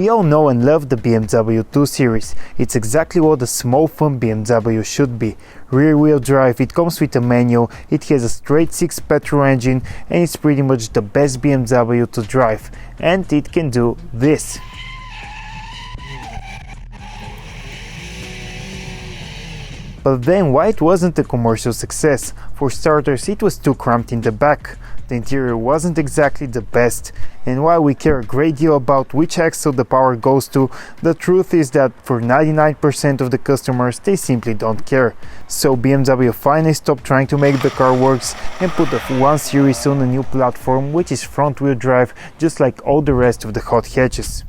We all know and love the BMW 2 Series. It's exactly what a small fun BMW should be. Rear-wheel drive, it comes with a manual, it has a straight 6 petrol engine, and it's pretty much the best BMW to drive. And it can do this. But then why it wasn't a commercial success? For starters, it was too cramped in the back. The interior wasn't exactly the best, and while we care a great deal about which axle the power goes to, the truth is that for 99% of the customers they simply don't care. So BMW finally stopped trying to make the car works and put the 1 Series on a new platform, which is front-wheel drive, just like all the rest of the hot hatches.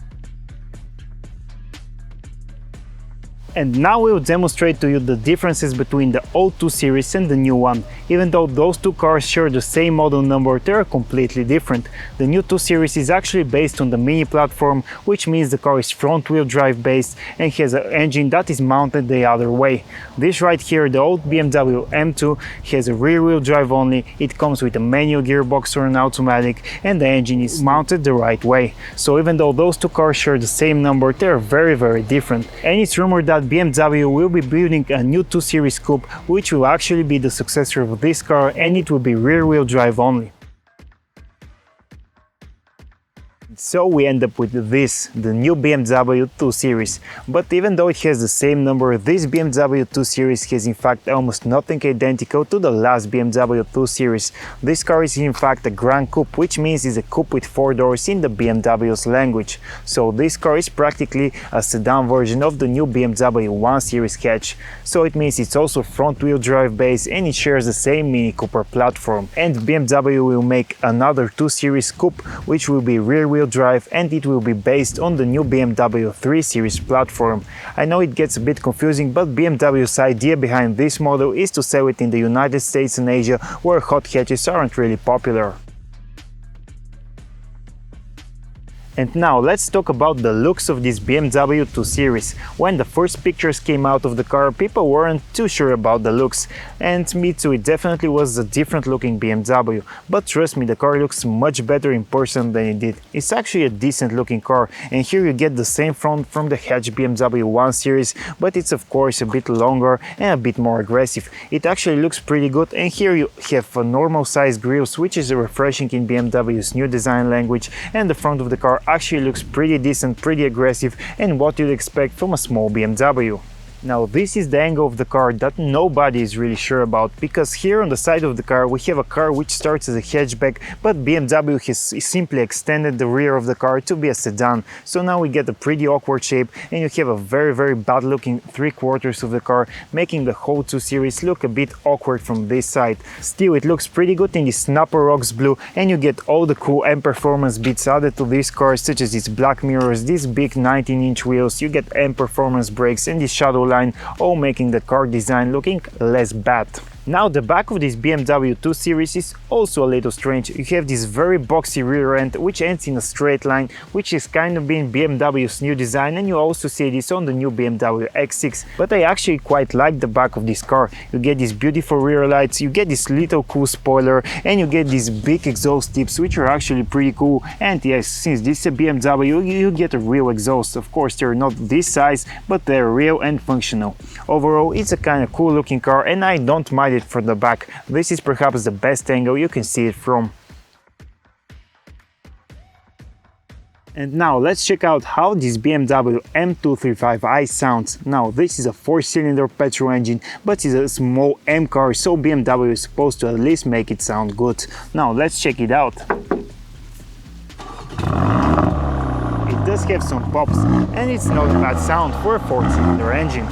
And now we'll demonstrate to you the differences between the old 2 Series and the new one. Even though those two cars share the same model number, they are completely different. The new 2 Series is actually based on the Mini platform, which means the car is front-wheel drive based and has an engine that is mounted the other way. This right here, the old BMW M2, has a rear-wheel drive only, it comes with a manual gearbox or an automatic, and the engine is mounted the right way. So even though those two cars share the same number, they are very different. And it's rumored that BMW will be building a new 2 Series Coupe, which will actually be the successor of this car, and it will be rear-wheel drive only. So we end up with this, the new BMW 2 Series. But even though it has the same number, this BMW 2 Series has in fact almost nothing identical to the last BMW 2 Series. This car is in fact a Grand Coupe, which means it's a coupe with 4 doors in the BMW's language. So this car is practically a sedan version of the new BMW 1 Series hatch. So it means it's also front-wheel drive based and it shares the same Mini Cooper platform. And BMW will make another 2 Series Coupe, which will be rear-wheel drive, and it will be based on the new BMW 3 Series platform. I know it gets a bit confusing, but BMW's idea behind this model is to sell it in the United States and Asia, where hot hatches aren't really popular. And now let's talk about the looks of this BMW 2 Series. When the first pictures came out of the car, people weren't too sure about the looks. And me too, it definitely was a different looking BMW. But trust me, the car looks much better in person than it did. It's actually a decent looking car, and here you get the same front from the hatch BMW 1 Series, but it's of course a bit longer and a bit more aggressive. It actually looks pretty good, and here you have a normal size grills, which is refreshing in BMW's new design language, and the front of the car actually looks pretty decent, pretty aggressive, and what you'd expect from a small BMW. Now this is the angle of the car that nobody is really sure about, because here on the side of the car we have a car which starts as a hatchback, but BMW has simply extended the rear of the car to be a sedan. So now we get a pretty awkward shape, and you have a very bad looking 3/4 of the car, making the whole 2 Series look a bit awkward from this side. Still, it looks pretty good in this Snapper Rocks blue, and you get all the cool M Performance bits added to this car, such as these black mirrors, these big 19-inch wheels, you get M Performance brakes, and this shadow line, all making the car design looking less bad. Now the back of this BMW 2 Series is also a little strange. You have this very boxy rear end which ends in a straight line, which is kind of been BMW's new design, and you also see this on the new BMW X6. But I actually quite like the back of this car. You get these beautiful rear lights, you get this little cool spoiler, and you get these big exhaust tips which are actually pretty cool. And yes, since this is a BMW, you get a real exhaust. Of course they're not this size, but they're real and functional. Overall, it's a kind of cool looking car, and I don't mind it from the back. This is perhaps the best angle you can see it from. And now let's check out how this BMW M235i sounds. Now this is a 4-cylinder petrol engine, but it's a small M car, so BMW is supposed to at least make it sound good. Now let's check it out. It does have some pops, and it's not a bad sound for a 4-cylinder engine.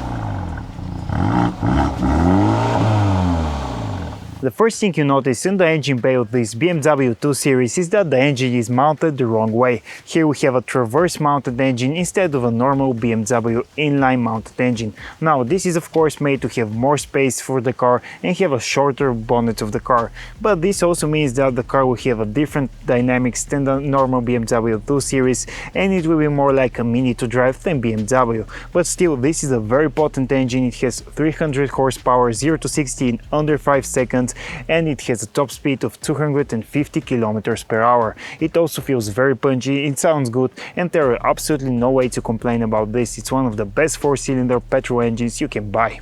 The first thing you notice in the engine bay of this BMW 2 Series is that the engine is mounted the wrong way. Here we have a traverse mounted engine instead of a normal BMW inline mounted engine. Now this is of course made to have more space for the car and have a shorter bonnet of the car. But this also means that the car will have a different dynamics than the normal BMW 2 Series, and it will be more like a Mini to drive than BMW. But still, this is a very potent engine. It has 300 horsepower, 0 to 60 in under 5 seconds, sound, and it has a top speed of 250 km per hour. It also feels very punchy, it sounds good, and there are absolutely no way to complain about this. It's one of the best 4-cylinder petrol engines you can buy.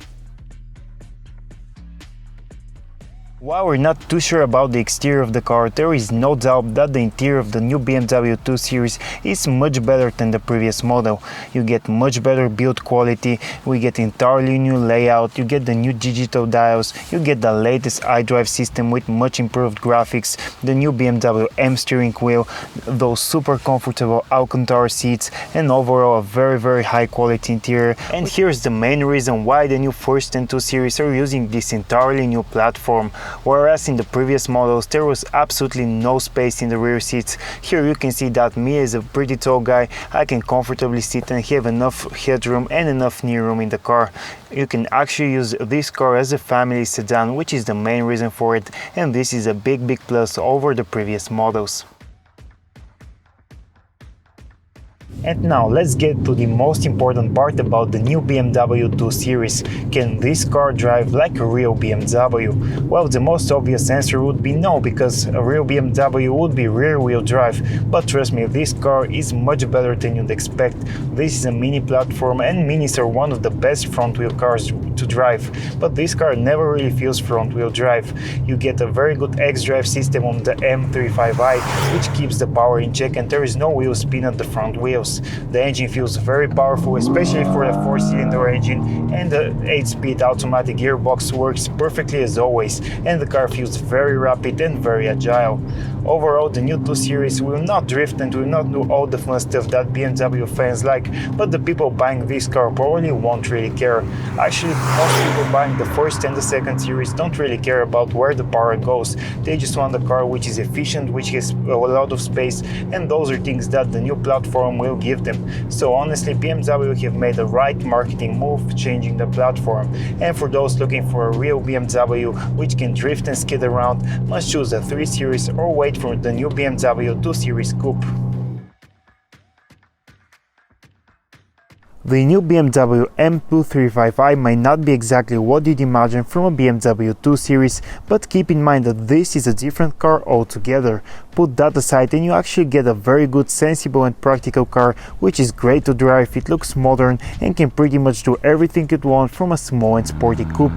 While we're not too sure about the exterior of the car, there is no doubt that the interior of the new BMW 2 Series is much better than the previous model. You get much better build quality, we get entirely new layout, you get the new digital dials, you get the latest iDrive system with much improved graphics, the new BMW M steering wheel, those super comfortable Alcantara seats, and overall a very high quality interior. And here's the main reason why the new First and 2 Series are using this entirely new platform. Whereas in the previous models there was absolutely no space in the rear seats, here you can see that me as a pretty tall guy, I can comfortably sit and have enough headroom and enough knee room in the car. You can actually use this car as a family sedan, which is the main reason for it, and this is a big plus over the previous models. And now let's get to the most important part about the new BMW 2 Series. Can this car drive like a real BMW? Well, the most obvious answer would be no, because a real BMW would be rear-wheel drive, but trust me, this car is much better than you'd expect. This is a mini platform, and minis are one of the best front-wheel cars to drive, but this car never really feels front-wheel drive. You get a very good X-Drive system on the M235i, which keeps the power in check, and there is no wheel spin at the front wheels. The engine feels very powerful, especially for a 4-cylinder engine, and the 8-speed automatic gearbox works perfectly as always, and the car feels very rapid and very agile. Overall, the new 2 Series will not drift and will not do all the fun stuff that BMW fans like, but the people buying this car probably won't really care. Actually, most people buying the first and the second series don't really care about where the power goes. They just want a car which is efficient, which has a lot of space, and those are things that the new platform will give them. So honestly, BMW have made the right marketing move, changing the platform. And for those looking for a real BMW which can drift and skid around, must choose a 3 Series or wait for the new BMW 2 Series Coupe. The new BMW M235i might not be exactly what you'd imagine from a BMW 2 Series, but keep in mind that this is a different car altogether. Put that aside and you actually get a very good, sensible and practical car, which is great to drive, it looks modern and can pretty much do everything you'd want from a small and sporty coupe.